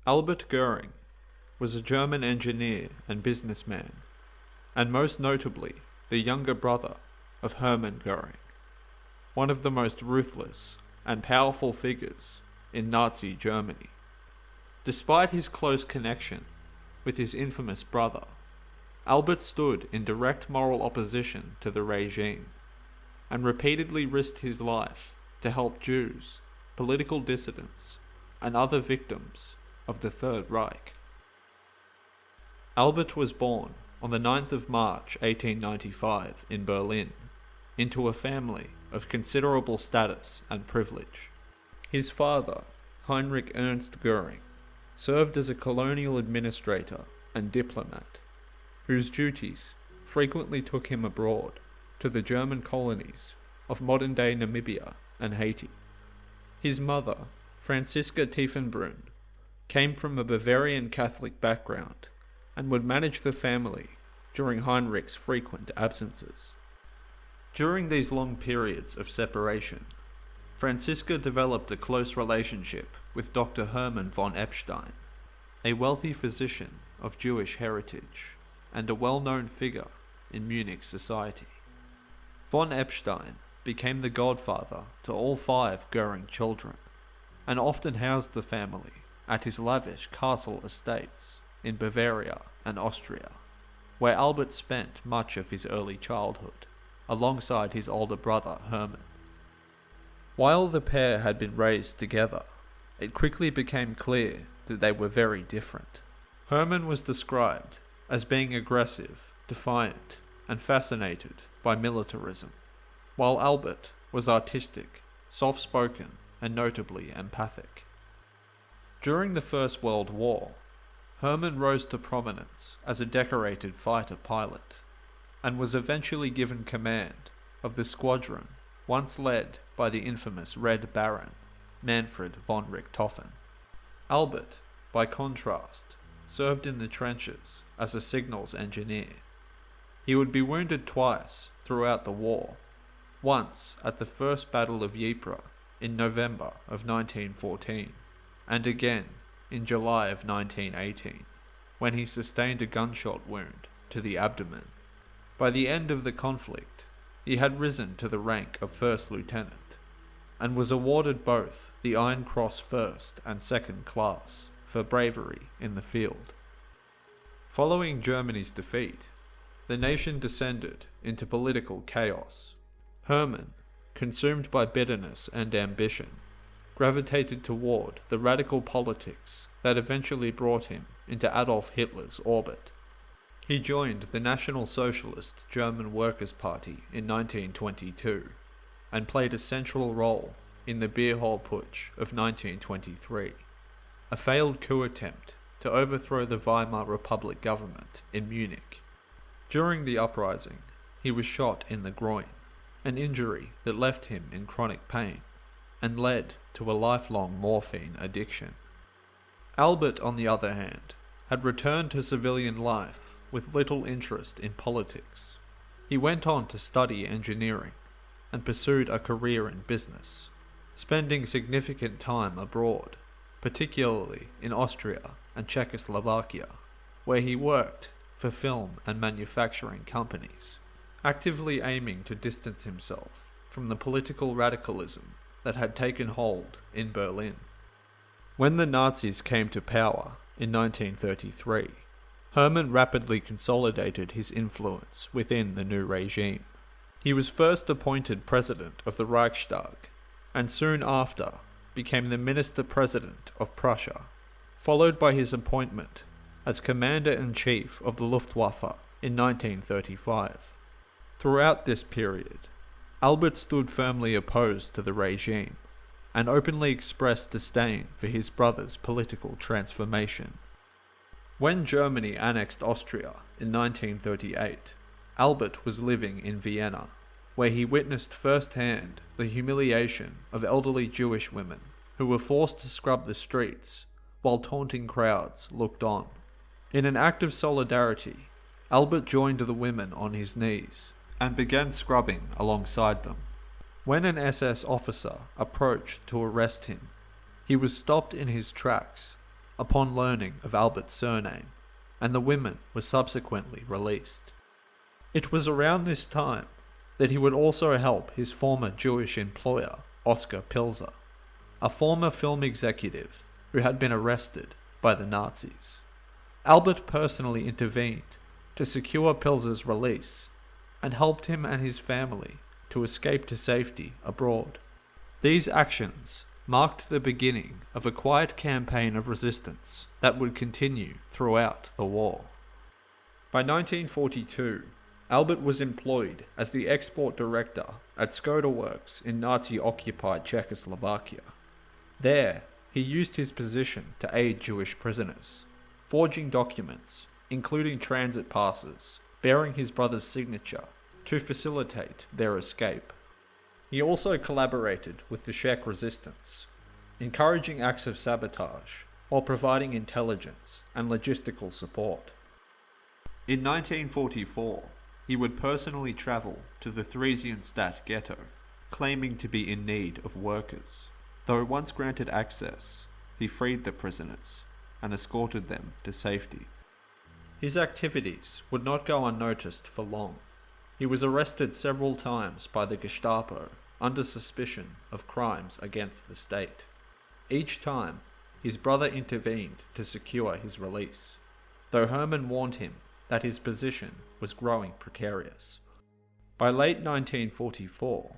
Albert Göring was a German engineer and businessman, and most notably the younger brother of Hermann Göring, one of the most ruthless and powerful figures in Nazi Germany. Despite his close connection with his infamous brother, Albert stood in direct moral opposition to the regime, and repeatedly risked his life to help Jews, political dissidents, and other victims of the Third Reich. Albert was born on the 9th of March 1895 in Berlin, into a family of considerable status and privilege. His father, Heinrich Ernst Göring, served as a colonial administrator and diplomat, whose duties frequently took him abroad to the German colonies of modern-day Namibia and Haiti. His mother, Franziska Tiefenbrunn, came from a Bavarian Catholic background and would manage the family during Heinrich's frequent absences. During these long periods of separation, Franziska developed a close relationship with Dr. Hermann von Epstein, a wealthy physician of Jewish heritage and a well-known figure in Munich society. Von Epstein became the godfather to all 5 Göring children, and often housed the family at his lavish castle estates in Bavaria and Austria, where Albert spent much of his early childhood, alongside his older brother Hermann. While the pair had been raised together, it quickly became clear that they were very different. Hermann was described as being aggressive, defiant, and fascinated by militarism, while Albert was artistic, soft-spoken, and notably empathic. During the First World War, Hermann rose to prominence as a decorated fighter pilot, and was eventually given command of the squadron once led by the infamous Red Baron, Manfred von Richthofen. Albert, by contrast, served in the trenches as a signals engineer. He would be wounded twice throughout the war, once at the First Battle of Ypres in November of 1914, and again in July of 1918, when he sustained a gunshot wound to the abdomen. By the end of the conflict, he had risen to the rank of First Lieutenant, and was awarded both the Iron Cross First and Second Class for bravery in the field. Following Germany's defeat, the nation descended into political chaos. Hermann, consumed by bitterness and ambition, gravitated toward the radical politics that eventually brought him into Adolf Hitler's orbit. He joined the National Socialist German Workers' Party in 1922, and played a central role in the Beer Hall Putsch of 1923, a failed coup attempt to overthrow the Weimar Republic government in Munich. During the uprising, he was shot in the groin, an injury that left him in chronic pain, and led to a lifelong morphine addiction. Albert, on the other hand, had returned to civilian life with little interest in politics. He went on to study engineering, and pursued a career in business, spending significant time abroad, particularly in Austria and Czechoslovakia, where he worked for film and manufacturing companies, actively aiming to distance himself from the political radicalism that had taken hold in Berlin. When the Nazis came to power in 1933, Hermann rapidly consolidated his influence within the new regime. He was first appointed president of the Reichstag, and soon after became the minister-president of Prussia, followed by his appointment as commander-in-chief of the Luftwaffe in 1935. Throughout this period, Albert stood firmly opposed to the regime, and openly expressed disdain for his brother's political transformation. When Germany annexed Austria in 1938, Albert was living in Vienna, where he witnessed firsthand the humiliation of elderly Jewish women who were forced to scrub the streets while taunting crowds looked on. In an act of solidarity, Albert joined the women on his knees and began scrubbing alongside them. When an SS officer approached to arrest him, he was stopped in his tracks upon learning of Albert's surname, and the women were subsequently released. It was around this time that he would also help his former Jewish employer, Oskar Pilzer, a former film executive who had been arrested by the Nazis. Albert personally intervened to secure Pilzer's release and helped him and his family to escape to safety abroad. These actions marked the beginning of a quiet campaign of resistance that would continue throughout the war. By 1942, Albert was employed as the export director at Skoda Works in Nazi-occupied Czechoslovakia. There, he used his position to aid Jewish prisoners, forging documents, including transit passes, bearing his brother's signature, to facilitate their escape. He also collaborated with the Czech resistance, encouraging acts of sabotage while providing intelligence and logistical support. In 1944, he would personally travel to the Theresienstadt ghetto, claiming to be in need of workers. Though once granted access, he freed the prisoners and escorted them to safety. His activities would not go unnoticed for long. He was arrested several times by the Gestapo under suspicion of crimes against the state. Each time, his brother intervened to secure his release, though Hermann warned him that his position was growing precarious. By late 1944,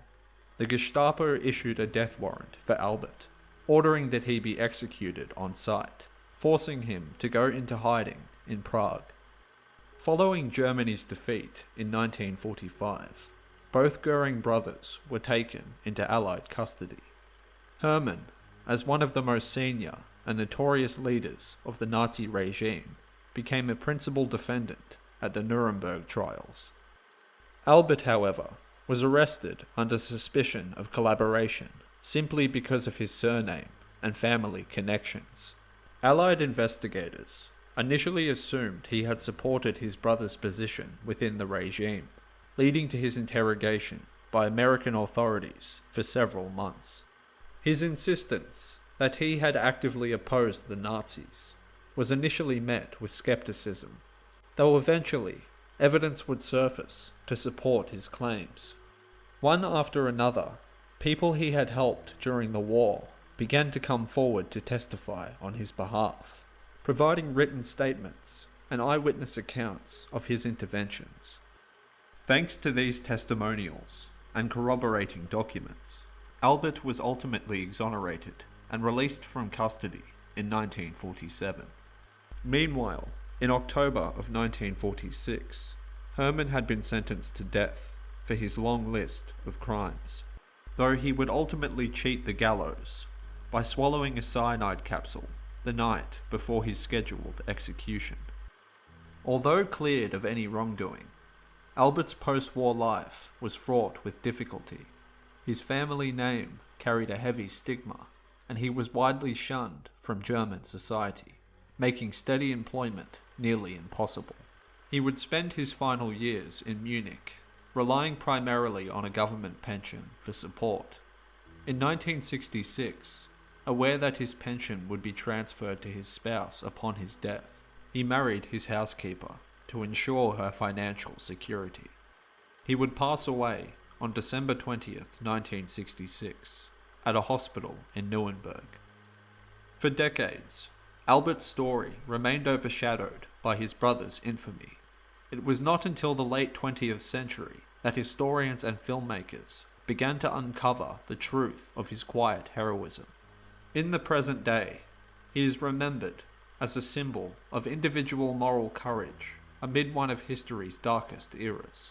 the Gestapo issued a death warrant for Albert, ordering that he be executed on sight, forcing him to go into hiding in Prague. Following Germany's defeat in 1945, both Göring brothers were taken into Allied custody. Hermann, as one of the most senior and notorious leaders of the Nazi regime, became a principal defendant at the Nuremberg trials. Albert, however, was arrested under suspicion of collaboration simply because of his surname and family connections. Allied investigators initially assumed he had supported his brother's position within the regime, leading to his interrogation by American authorities for several months. His insistence that he had actively opposed the Nazis was initially met with skepticism, though eventually evidence would surface to support his claims. One after another, people he had helped during the war began to come forward to testify on his behalf, providing written statements and eyewitness accounts of his interventions. Thanks to these testimonials and corroborating documents, Albert was ultimately exonerated and released from custody in 1947. Meanwhile, in October of 1946, Hermann had been sentenced to death for his long list of crimes, though he would ultimately cheat the gallows by swallowing a cyanide capsule the night before his scheduled execution. Although cleared of any wrongdoing, Albert's post-war life was fraught with difficulty. His family name carried a heavy stigma, and he was widely shunned from German society, making steady employment nearly impossible. He would spend his final years in Munich, relying primarily on a government pension for support. In 1966, aware that his pension would be transferred to his spouse upon his death, he married his housekeeper to ensure her financial security. He would pass away on December 20th, 1966, at a hospital in Nuremberg. For decades, Albert's story remained overshadowed by his brother's infamy. It was not until the late 20th century that historians and filmmakers began to uncover the truth of his quiet heroism. In the present day, he is remembered as a symbol of individual moral courage amid one of history's darkest eras.